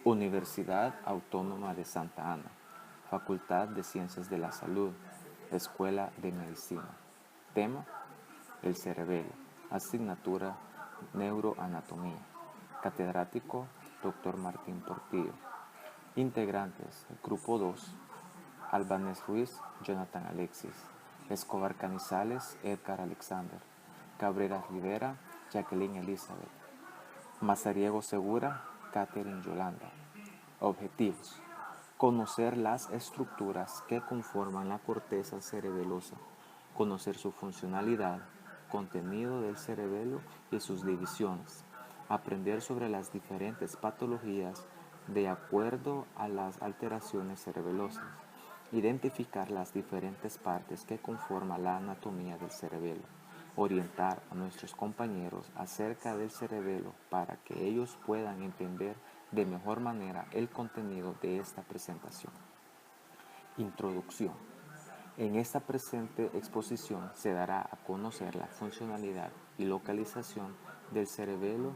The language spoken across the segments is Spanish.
Universidad Autónoma de Santa Ana, Facultad de Ciencias de la Salud, Escuela de Medicina. Tema: el cerebelo. Asignatura: Neuroanatomía. Catedrático: Dr. Martín Portillo. Integrantes: Grupo 2, Albanés Ruiz, Jonathan Alexis. Escobar Canizales, Edgar Alexander. Cabrera Rivera, Jacqueline Elizabeth. Mazariego Segura, Catherine Yolanda. Objetivos: conocer las estructuras que conforman la corteza cerebelosa, conocer su funcionalidad, contenido del cerebelo y sus divisiones, aprender sobre las diferentes patologías de acuerdo a las alteraciones cerebelosas, identificar las diferentes partes que conforman la anatomía del cerebelo, orientar a nuestros compañeros acerca del cerebelo para que ellos puedan entender de mejor manera el contenido de esta presentación. Introducción. En esta presente exposición se dará a conocer la funcionalidad y localización del cerebelo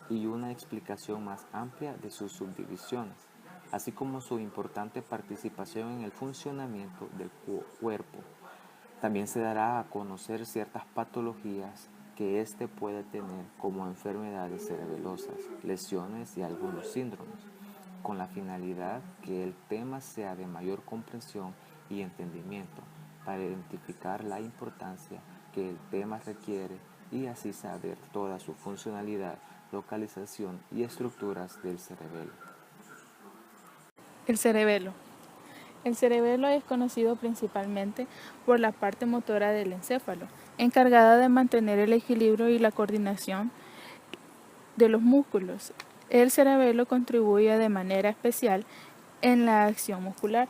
y una explicación más amplia de sus subdivisiones, así como su importante participación en el funcionamiento del cuerpo. También se dará a conocer ciertas patologías que éste puede tener, como enfermedades cerebelosas, lesiones y algunos síndromes, con la finalidad que el tema sea de mayor comprensión y entendimiento, para identificar la importancia que el tema requiere y así saber toda su funcionalidad, localización y estructuras del cerebelo. El cerebelo. El cerebelo es conocido principalmente por la parte motora del encéfalo, encargada de mantener el equilibrio y la coordinación de los músculos. El cerebelo contribuye de manera especial en la acción muscular,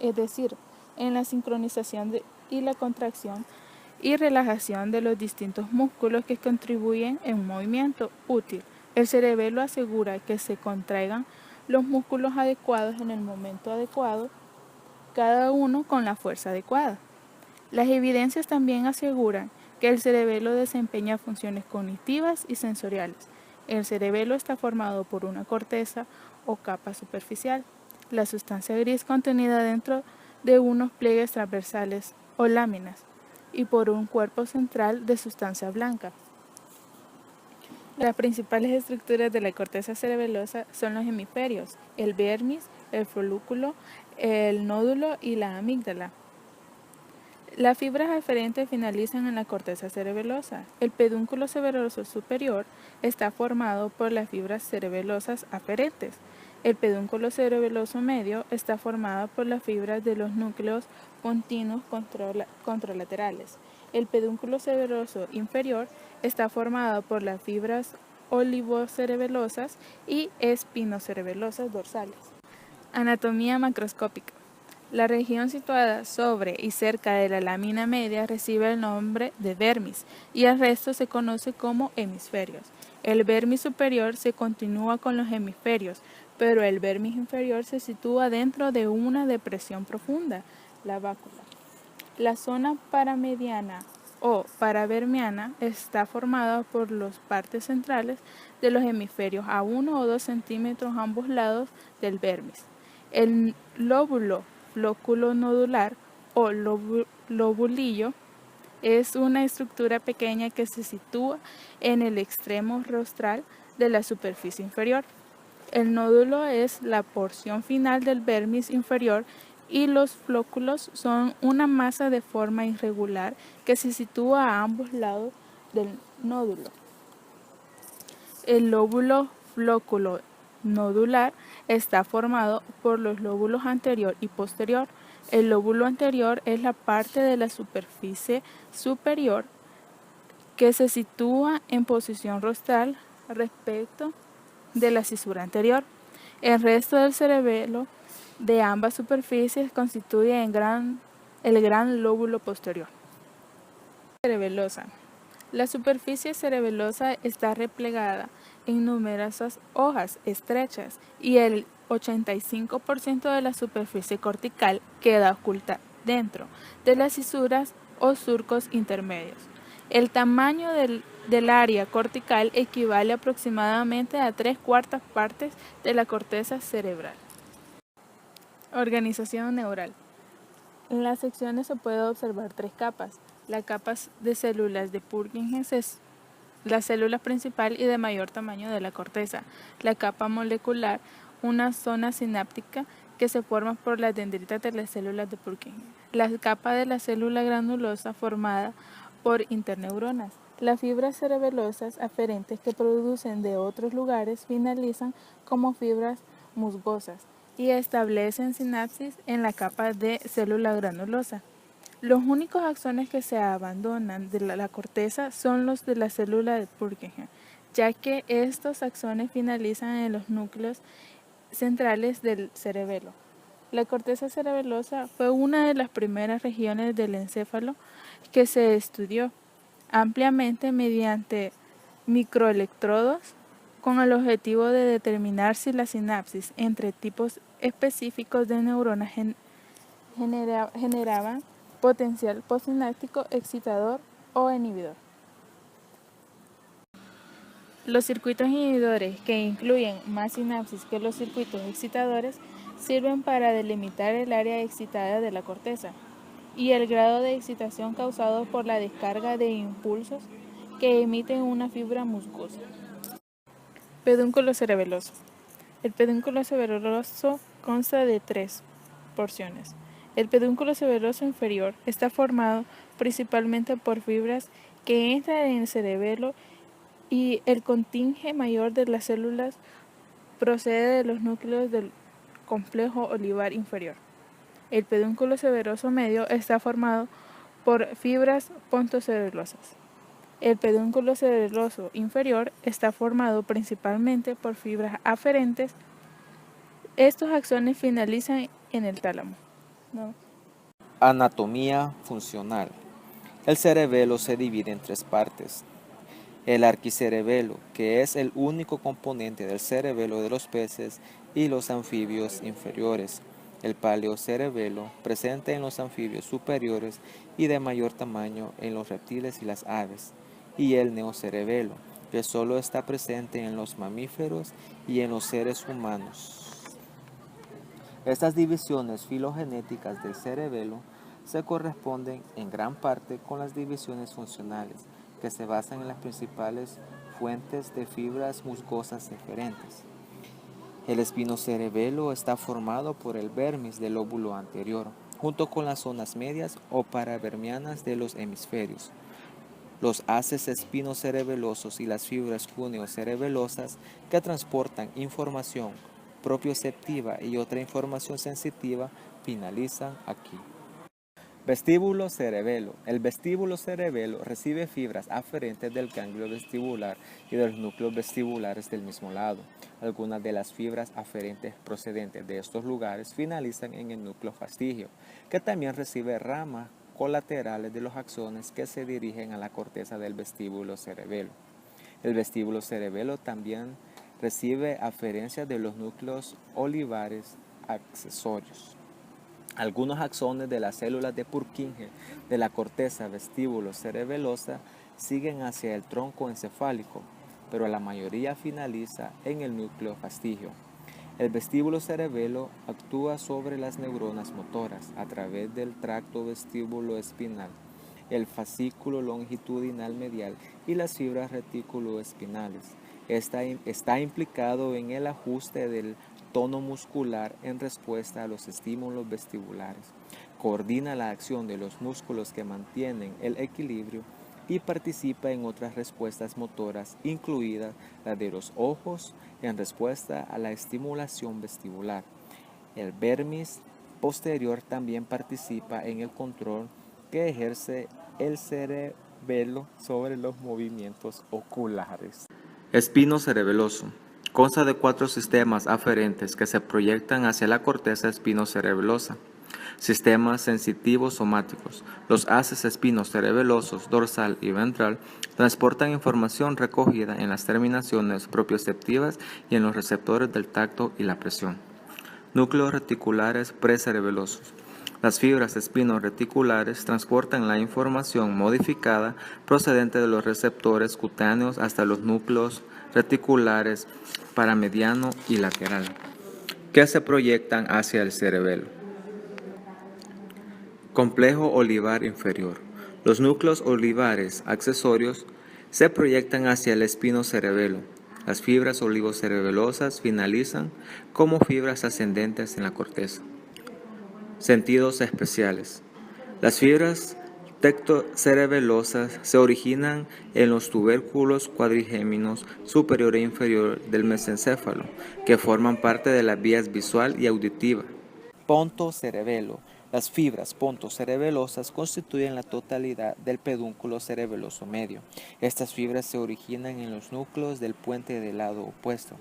es decir, en la sincronización y la contracción y relajación de los distintos músculos que contribuyen en un movimiento útil. El cerebelo asegura que se contraigan los músculos adecuados en el momento adecuado, cada uno con la fuerza adecuada. Las evidencias también aseguran que el cerebelo desempeña funciones cognitivas y sensoriales. El cerebelo está formado por una corteza o capa superficial, la sustancia gris contenida dentro de unos pliegues transversales o láminas, y por un cuerpo central de sustancia blanca. Las principales estructuras de la corteza cerebelosa son los hemisferios, el vermis, el folículo, el nódulo y la amígdala. Las fibras aferentes finalizan en la corteza cerebelosa. El pedúnculo cerebeloso superior está formado por las fibras cerebelosas aferentes. El pedúnculo cerebeloso medio está formado por las fibras de los núcleos continuos contralaterales. El pedúnculo cerebeloso inferior está formado por las fibras olivocerebelosas y espinocerebelosas dorsales. Anatomía macroscópica. La región situada sobre y cerca de la lámina media recibe el nombre de vermis y el resto se conoce como hemisferios. El vermis superior se continúa con los hemisferios, pero el vermis inferior se sitúa dentro de una depresión profunda, la bácula. La zona paramediana o paravermiana está formada por las partes centrales de los hemisferios a 1 o 2 centímetros a ambos lados del vermis. El lóbulo flóculo nodular o lobulillo es una estructura pequeña que se sitúa en el extremo rostral de la superficie inferior. El nódulo es la porción final del vermis inferior y los flóculos son una masa de forma irregular que se sitúa a ambos lados del nódulo. El lóbulo flóculo nodular está formado por los lóbulos anterior y posterior. El lóbulo anterior es la parte de la superficie superior que se sitúa en posición rostral respecto de la cisura anterior. El resto del cerebelo de ambas superficies constituye el gran lóbulo posterior. Cerebelosa. La superficie cerebelosa está replegada en numerosas hojas estrechas y el 85% de la superficie cortical queda oculta dentro de las cisuras o surcos intermedios. El tamaño del del área cortical equivale aproximadamente a 3/4 partes de la corteza cerebral. Organización neural. En las secciones se puede observar 3 capas. La capa de células de Purkinje es la célula principal y de mayor tamaño de la corteza. La capa molecular, una zona sináptica que se forma por las dendritas de las células de Purkinje. La capa de la célula granulosa formada por interneuronas. Las fibras cerebelosas aferentes que producen de otros lugares finalizan como fibras musgosas y establecen sinapsis en la capa de célula granulosa. Los únicos axones que se abandonan de la corteza son los de la célula de Purkinje, ya que estos axones finalizan en los núcleos centrales del cerebelo. La corteza cerebelosa fue una de las primeras regiones del encéfalo que se estudió ampliamente mediante microelectrodos con el objetivo de determinar si la sinapsis entre tipos específicos de neuronas generaban potencial postsináptico excitador o inhibidor. Los circuitos inhibidores, que incluyen más sinapsis que los circuitos excitadores, sirven para delimitar el área excitada de la corteza y el grado de excitación causado por la descarga de impulsos que emiten una fibra musgosa. Pedúnculo cerebeloso. El pedúnculo cerebeloso consta de 3 porciones. El pedúnculo cerebeloso inferior está formado principalmente por fibras que entran en el cerebelo y el contingente mayor de las células procede de los núcleos del complejo olivar inferior. El pedúnculo cerebeloso medio está formado por fibras pontocerulosas. El pedúnculo cerebeloso inferior está formado principalmente por fibras aferentes. Estos axones finalizan en el tálamo. Anatomía funcional. El cerebelo se divide en 3 partes. El arquicerebelo, que es el único componente del cerebelo de los peces y los anfibios inferiores. El paleocerebelo, presente en los anfibios superiores y de mayor tamaño en los reptiles y las aves. Y el neocerebelo, que solo está presente en los mamíferos y en los seres humanos. Estas divisiones filogenéticas del cerebelo se corresponden en gran parte con las divisiones funcionales, que se basan en las principales fuentes de fibras musgosas eferentes. El espinocerebelo está formado por el vermis del lóbulo anterior, junto con las zonas medias o paravermianas de los hemisferios. Los haces espinocerebelosos y las fibras cuneocerebelosas que transportan información propioceptiva y otra información sensitiva finalizan aquí. Vestíbulo cerebelo. El vestíbulo cerebelo recibe fibras aferentes del ganglio vestibular y de los núcleos vestibulares del mismo lado. Algunas de las fibras aferentes procedentes de estos lugares finalizan en el núcleo fastigio, que también recibe ramas colaterales de los axones que se dirigen a la corteza del vestíbulo cerebelo. El vestíbulo cerebelo también recibe aferencias de los núcleos olivares accesorios. Algunos axones de las células de Purkinje de la corteza vestíbulo cerebelosa siguen hacia el tronco encefálico, pero la mayoría finaliza en el núcleo fastigio. El vestíbulo cerebelo actúa sobre las neuronas motoras a través del tracto vestíbulo-espinal, el fascículo longitudinal medial y las fibras reticuloespinales. Está implicado en el ajuste del tono muscular en respuesta a los estímulos vestibulares. Coordina la acción de los músculos que mantienen el equilibrio y participa en otras respuestas motoras, incluidas la de los ojos en respuesta a la estimulación vestibular. El vermis posterior también participa en el control que ejerce el cerebelo sobre los movimientos oculares. Espino cerebeloso. Consta de 4 sistemas aferentes que se proyectan hacia la corteza espinocerebelosa. Sistemas sensitivos somáticos. Los haces espinocerebelosos dorsal y ventral transportan información recogida en las terminaciones propioceptivas y en los receptores del tacto y la presión. Núcleos reticulares precerebelosos. Las fibras espinoreticulares transportan la información modificada procedente de los receptores cutáneos hasta los núcleos reticulares paramediano y lateral, que se proyectan hacia el cerebelo. Complejo olivar inferior. Los núcleos olivares accesorios se proyectan hacia el espinocerebelo. Las fibras olivocerebelosas finalizan como fibras ascendentes en la corteza. Sentidos especiales. Las fibras tectocerebelosas se originan en los tubérculos cuadrigéminos superior e inferior del mesencéfalo, que forman parte de las vías visual y auditiva. Pontocerebelo. Las fibras pontocerebelosas constituyen la totalidad del pedúnculo cerebeloso medio. Estas fibras se originan en los núcleos del puente del lado opuesto.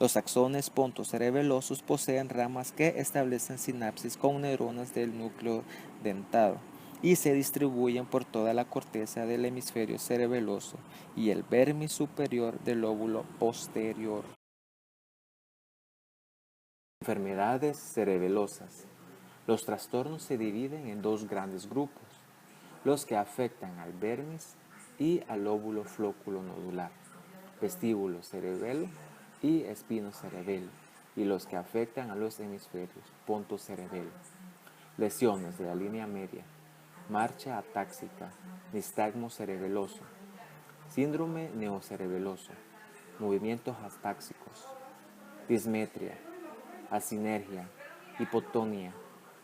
Los axones pontocerebelosos poseen ramas que establecen sinapsis con neuronas del núcleo dentado y se distribuyen por toda la corteza del hemisferio cerebeloso y el vermis superior del lóbulo posterior. Enfermedades cerebelosas. Los trastornos se dividen en dos grandes grupos, los que afectan al vermis y al lóbulo flóculo nodular, vestíbulo cerebelo y espinocerebelo, y los que afectan a los hemisferios pontocerebelo. Lesiones de la línea media, marcha atáxica, nistagmo cerebeloso, síndrome neocerebeloso, movimientos atáxicos, dismetria, asinergia, hipotonía,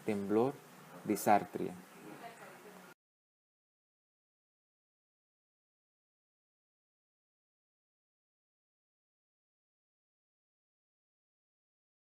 temblor, disartria.